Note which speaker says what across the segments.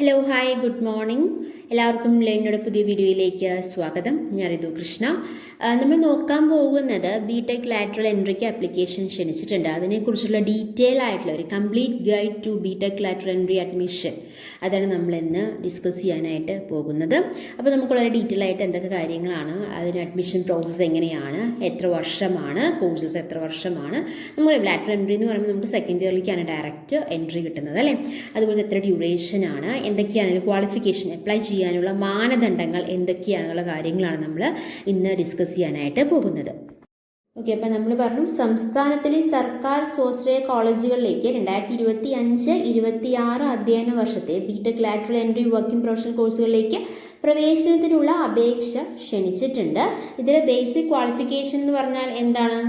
Speaker 1: Hello hi good morning. എല്ലാവർക്കും ലേണിയുടെ പുതിയ വീഡിയോയിലേക്ക് സ്വാഗതം. ഞാൻ റിതു കൃഷ്ണ. നമ്മൾ നോക്കാൻ പോകുന്നത് ബിടെക് ലാറ്ററൽ എൻട്രിക്ക് ആപ്ലിക്കേഷൻ ക്ഷണിച്ചിട്ടുണ്ട്. അതിനെക്കുറിച്ചുള്ള ഡീറ്റെയിൽ ആയിട്ടുള്ള ഒരു complete guide to BTech lateral entry admission, അതാണ് നമ്മളിന്ന് ഡിസ്കസ് ചെയ്യാനായിട്ട് പോകുന്നത്. അപ്പോൾ നമുക്ക് വളരെ ഡീറ്റെയിൽ ആയിട്ട് എന്തൊക്കെ കാര്യങ്ങളാണ്, അതിന് അഡ്മിഷൻ പ്രോസസ്സ് എങ്ങനെയാണ്, എത്ര വർഷമാണ്, കോഴ്സസ് എത്ര വർഷമാണ്. നമുക്ക് ലാറ്ററൽ എൻട്രി എന്ന് പറയുമ്പോൾ നമുക്ക് സെക്കൻഡ് ഇയറിലേക്കാണ് ഡയറക്റ്റ് എൻട്രി കിട്ടുന്നത് അല്ലേ. അതുപോലെ എത്ര ഡ്യൂറേഷനാണ്, എന്തൊക്കെയാണ് ക്വാളിഫിക്കേഷൻ, അപ്ലൈ ചെയ്യാനുള്ള മാനദണ്ഡങ്ങൾ എന്തൊക്കെയാണെന്നുള്ള കാര്യങ്ങളാണ് നമ്മൾ ഇന്ന് ഡിസ്കസ് ചെയ്യാനായിട്ട് പോകുന്നത്. ഓക്കെ, അപ്പം നമ്മൾ പറഞ്ഞു സംസ്ഥാനത്തിലെ സർക്കാർ സ്വാശ്രയ കോളേജുകളിലേക്ക് 2025-26 അധ്യയന വർഷത്തെ BTech lateral entry working professional കോഴ്സുകളിലേക്ക് പ്രവേശനത്തിനുള്ള അപേക്ഷ ക്ഷണിച്ചിട്ടുണ്ട്. ഇതിൽ ബേസിക് ക്വാളിഫിക്കേഷൻ എന്ന് പറഞ്ഞാൽ എന്താണ്?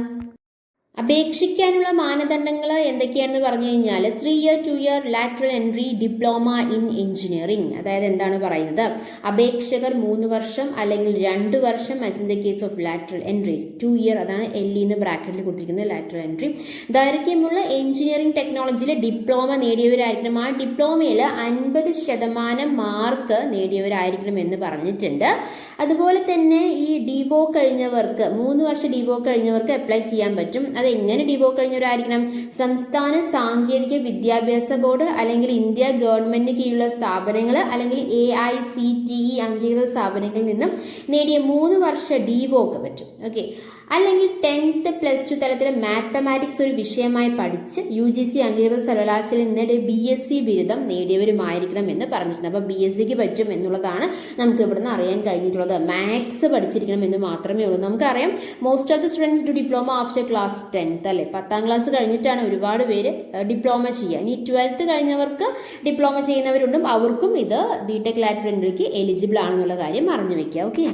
Speaker 1: അപേക്ഷിക്കാനുള്ള മാനദണ്ഡങ്ങൾ എന്തൊക്കെയാണെന്ന് പറഞ്ഞു കഴിഞ്ഞാൽ 3 year 2 year lateral entry diploma in engineering. അതായത് എന്താണ് പറയുന്നത്, അപേക്ഷകർ 3 വർഷം അല്ലെങ്കിൽ 2 വർഷം as in the case of lateral entry, 2 year അതാണ് എന്ന് ബ്രാക്കറ്റിൽ കൊടുത്തിരിക്കുന്നത് ലാറ്ററൽ എൻട്രി. ദൈർഘ്യമുള്ള എഞ്ചിനീയറിംഗ് ടെക്നോളജിയിലെ ഡിപ്ലോമ നേടിയവരായിരിക്കണം. ആ ഡിപ്ലോമയിൽ 50% മാർക്ക് നേടിയവരായിരിക്കണം എന്ന് പറഞ്ഞിട്ടുണ്ട്. അതുപോലെ തന്നെ ഈ ഡിവോ കഴിഞ്ഞവർക്ക് 3 വർഷം ഡിവോ കഴിഞ്ഞവർക്ക് അപ്ലൈ ചെയ്യാൻ പറ്റും. അത് എങ്ങനെ ഡിവോ കഴിഞ്ഞവരായിരിക്കണം? സംസ്ഥാന സാങ്കേതിക വിദ്യാഭ്യാസ ബോർഡ് അല്ലെങ്കിൽ ഇന്ത്യ ഗവൺമെന്റിന് കീഴിലുള്ള സ്ഥാപനങ്ങൾ അല്ലെങ്കിൽ AICTE അംഗീകൃത സ്ഥാപനങ്ങളിൽ നിന്നും നേടിയ 3 വർഷ ഡിവോക്ക് പറ്റും. ഓക്കെ, അല്ലെങ്കിൽ 10th +2 തലത്തിലെ മാത്തമാറ്റിക്സ് ഒരു വിഷയമായി പഠിച്ച് UGC അംഗീകൃത സർവകലാശാലയിൽ നിന്ന് BSc ബിരുദം നേടിയവരുമായിരിക്കണം എന്ന് പറഞ്ഞിട്ടുണ്ട്. അപ്പോൾ BScക്ക് പറ്റും എന്നുള്ളതാണ് നമുക്ക് ഇവിടുന്ന് അറിയാൻ കഴിഞ്ഞിട്ടുള്ളത്. മാത്സ് പഠിച്ചിരിക്കണം എന്ന് മാത്രമേ ഉള്ളൂ. നമുക്കറിയാം most of the students do diploma after class 10th അല്ലേ. 10ാം ക്ലാസ് കഴിഞ്ഞിട്ടാണ് ഒരുപാട് പേര് ഡിപ്ലോമ ചെയ്യുക. ഇനി 12th കഴിഞ്ഞവർക്ക് ഡിപ്ലോമ ചെയ്യുന്നവരുണ്ട്. അവർക്കും ഇത് ബിടെക് ലാറ്ററൽ എൻട്രിക്ക് എലിജിബിൾ ആണെന്നുള്ള കാര്യം അറിഞ്ഞു വെക്കുക. ഓക്കെ,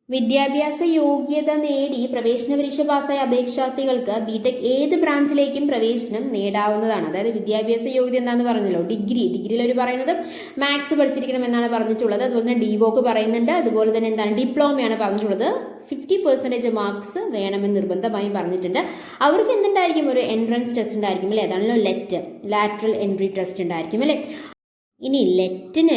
Speaker 1: വിദ്യാഭ്യാസ യോഗ്യത നേടി പ്രവേശന പരീക്ഷ പാസ്സായ അപേക്ഷാർത്ഥികൾക്ക് ബിടെക് ഏത് ബ്രാഞ്ചിലേക്കും പ്രവേശനം നേടാവുന്നതാണ്. അതായത് വിദ്യാഭ്യാസ യോഗ്യത എന്താണെന്ന് പറഞ്ഞല്ലോ, ഡിഗ്രിയിൽ ഒരു പറയുന്നത് മാത്സ് പഠിച്ചിരിക്കണം എന്നാണ് പറഞ്ഞിട്ടുള്ളത്. അതുപോലെ തന്നെ ഡിവോക്ക് പറയുന്നുണ്ട്. അതുപോലെ തന്നെ എന്താണ് ഡിപ്ലോമയാണ് പറഞ്ഞിട്ടുള്ളത്. 50% മാർക്സ് വേണമെന്ന് നിർബന്ധമായും പറഞ്ഞിട്ടുണ്ട്. അവർക്ക് എന്തുണ്ടായിരിക്കും? ഒരു എൻട്രൻസ് ടെസ്റ്റ് ഉണ്ടായിരിക്കും അല്ലേ. അതാണല്ലോ ലാറ്ററൽ എൻട്രി ടെസ്റ്റ് ഉണ്ടായിരിക്കും അല്ലേ. ഇനി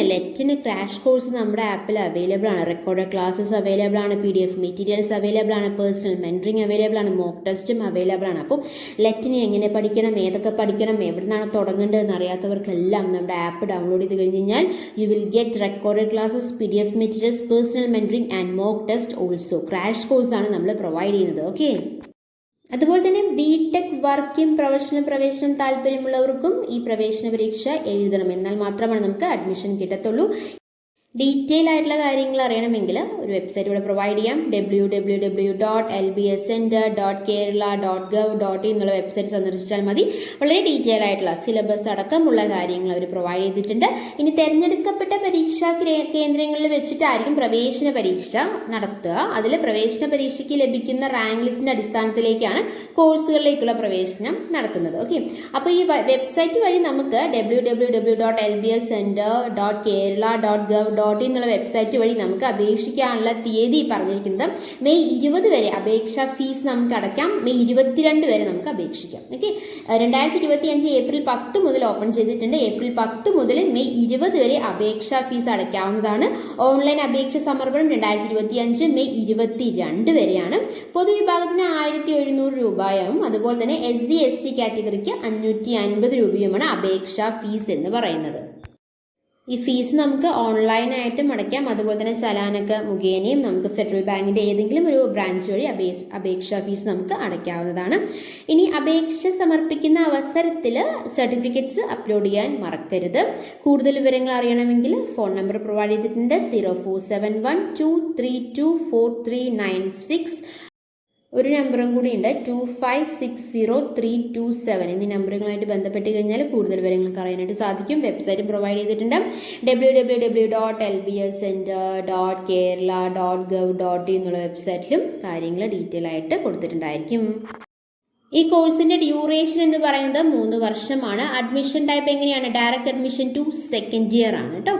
Speaker 1: ലെറ്റിന് ക്രാഷ് കോഴ്സ് നമ്മുടെ ആപ്പിൽ അവൈലബിൾ ആണ്. റെക്കോർഡ് ക്ലാസ്സസ് അവൈലബിൾ ആണ്, PDF മെറ്റീരിയൽസ് അവൈലബിൾ ആണ്, പേഴ്സണൽ മെൻറ്ററിങ് അവൈലബിൾ ആണ്, മോക്ക് ടെസ്റ്റും അവൈലബിൾ ആണ്. അപ്പോൾ ലെറ്റിന് എങ്ങനെ പഠിക്കണം, ഏതൊക്കെ പഠിക്കണം, എവിടെ നിന്നാണ് തുടങ്ങേണ്ടതെന്ന് അറിയാത്തവർക്കെല്ലാം നമ്മുടെ ആപ്പ് ഡൗൺലോഡ് ചെയ്ത് കഴിഞ്ഞ് കഴിഞ്ഞാൽ you will get record classes, PDF materials, personal mentoring and mock test also. Crash കോഴ്സാണ് നമ്മൾ പ്രൊവൈഡ് ചെയ്യുന്നത്. ഓക്കെ, അതുപോലെ തന്നെ ബിടെക് വർക്കിംഗ് പ്രൊഫഷണൽ പ്രവേശനം താല്പര്യമുള്ളവർക്കും ഈ പ്രവേശന പരീക്ഷ എഴുതണം. എന്നാൽ മാത്രമാണ് നമുക്ക് അഡ്മിഷൻ കിട്ടത്തുള്ളൂ. ഡീറ്റെയിൽ ആയിട്ടുള്ള കാര്യങ്ങൾ അറിയണമെങ്കിൽ ഒരു വെബ്സൈറ്റ് ഇവിടെ പ്രൊവൈഡ് ചെയ്യാം. www.lbscenter.kerala.gov.in എന്നുള്ള വെബ്സൈറ്റ് സന്ദർശിച്ചാൽ മതി. വളരെ ഡീറ്റെയിൽ ആയിട്ടുള്ള സിലബസ് അടക്കമുള്ള കാര്യങ്ങൾ അവർ പ്രൊവൈഡ് ചെയ്തിട്ടുണ്ട്. ഇനി തിരഞ്ഞെടുക്കപ്പെട്ട പരീക്ഷാ കേന്ദ്രങ്ങളിൽ വെച്ചിട്ടായിരിക്കും പ്രവേശന പരീക്ഷ നടത്തുക. അതിൽ പ്രവേശന പരീക്ഷയ്ക്ക് ലഭിക്കുന്ന റാങ്ക് ലിസ്റ്റിന്റെ അടിസ്ഥാനത്തിലേക്കാണ് കോഴ്സുകളിലേക്കുള്ള പ്രവേശനം നടത്തുന്നത്. ഓക്കെ, അപ്പോൾ ഈ വെബ്സൈറ്റ് വഴി നമുക്ക് www.lbscenter.kerala.gov.in എന്നുള്ള വെബ്സൈറ്റ് വഴി നമുക്ക് അപേക്ഷിക്കാനുള്ള തീയതി പറഞ്ഞിരിക്കുന്നത് May 20 വരെ അപേക്ഷാ ഫീസ് നമുക്ക് അടയ്ക്കാം. May 22 വരെ നമുക്ക് അപേക്ഷിക്കാം. ഓക്കെ, 2025 April 10 മുതൽ ഓപ്പൺ ചെയ്തിട്ടുണ്ട്. April 10 മുതൽ May 20 വരെ അപേക്ഷാ ഫീസ് അടയ്ക്കാവുന്നതാണ്. ഓൺലൈൻ അപേക്ഷ സമർപ്പണം 2025 May 22 വരെയാണ്. പൊതുവിഭാഗത്തിന് 1700 രൂപയും അതുപോലെ തന്നെ SC ST കാറ്റഗറിക്ക് 550 രൂപയുമാണ് അപേക്ഷാ ഫീസ് എന്ന് പറയുന്നത്. ഈ ഫീസ് നമുക്ക് ഓൺലൈനായിട്ടും അടയ്ക്കാം. അതുപോലെ തന്നെ ചലാനൊക്കെ മുഖേനയും നമുക്ക് ഫെഡറൽ ബാങ്കിൻ്റെ ഏതെങ്കിലും ഒരു ബ്രാഞ്ച് വഴി അപേക്ഷാ ഫീസ് നമുക്ക് അടയ്ക്കാവുന്നതാണ്. ഇനി അപേക്ഷ സമർപ്പിക്കുന്ന അവസരത്തിൽ സർട്ടിഫിക്കറ്റ്സ് അപ്ലോഡ് ചെയ്യാൻ മറക്കരുത്. കൂടുതൽ വിവരങ്ങൾ അറിയണമെങ്കിൽ ഫോൺ നമ്പർ പ്രൊവൈഡ് ചെയ്തിട്ടുണ്ട്. 0471232439 ഒരു നമ്പറും കൂടി ഉണ്ട് 2560-327. എന്നീ നമ്പറുകളായിട്ട് ബന്ധപ്പെട്ട് കഴിഞ്ഞാൽ കൂടുതൽ വിവരങ്ങൾക്ക് അറിയാനായിട്ട് സാധിക്കും. വെബ്സൈറ്റ് പ്രൊവൈഡ് ചെയ്തിട്ടുണ്ട്. www.lbscenter.kerala.gov.in എന്നുള്ള വെബ്സൈറ്റിലും കാര്യങ്ങൾ ഡീറ്റെയിൽ ആയിട്ട് കൊടുത്തിട്ടുണ്ടായിരിക്കും. ഈ കോഴ്സിന്റെ ഡ്യൂറേഷൻ എന്ന് പറയുന്നത് 3 വർഷമാണ്. അഡ്മിഷൻ ടൈപ്പ് എങ്ങനെയാണ്? Direct admission to second year ആണ് കേട്ടോ.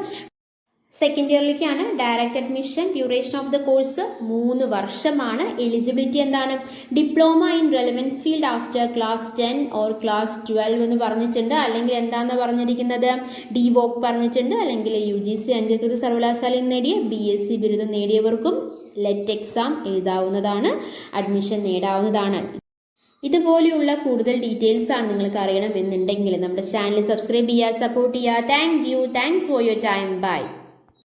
Speaker 1: സെക്കൻഡ് ഇയറിലേക്കാണ്. Direct admission. Duration of the course 3 വർഷമാണ്. എലിജിബിലിറ്റി എന്താണ്? Diploma in relevant field after class 10 or class 12 എന്ന് പറഞ്ഞിട്ടുണ്ട്. അല്ലെങ്കിൽ എന്താണെന്ന് പറഞ്ഞിരിക്കുന്നത്? DVOC പറഞ്ഞിട്ടുണ്ട്. അല്ലെങ്കിൽ UGC അംഗീകൃത സർവകലാശാലയിൽ നേടിയ BSc ബിരുദം നേടിയവർക്കും ലെറ്റ് എക്സാം എഴുതാവുന്നതാണ്, അഡ്മിഷൻ നേടാവുന്നതാണ്. ഇതുപോലെയുള്ള കൂടുതൽ ഡീറ്റെയിൽസ് ആണ് നിങ്ങൾക്ക് അറിയണം എന്നുണ്ടെങ്കിൽ നമ്മുടെ ചാനൽ സബ്സ്ക്രൈബ് ചെയ്യുക, സപ്പോർട്ട് ചെയ്യുക. Thank you. Thanks for your time. By.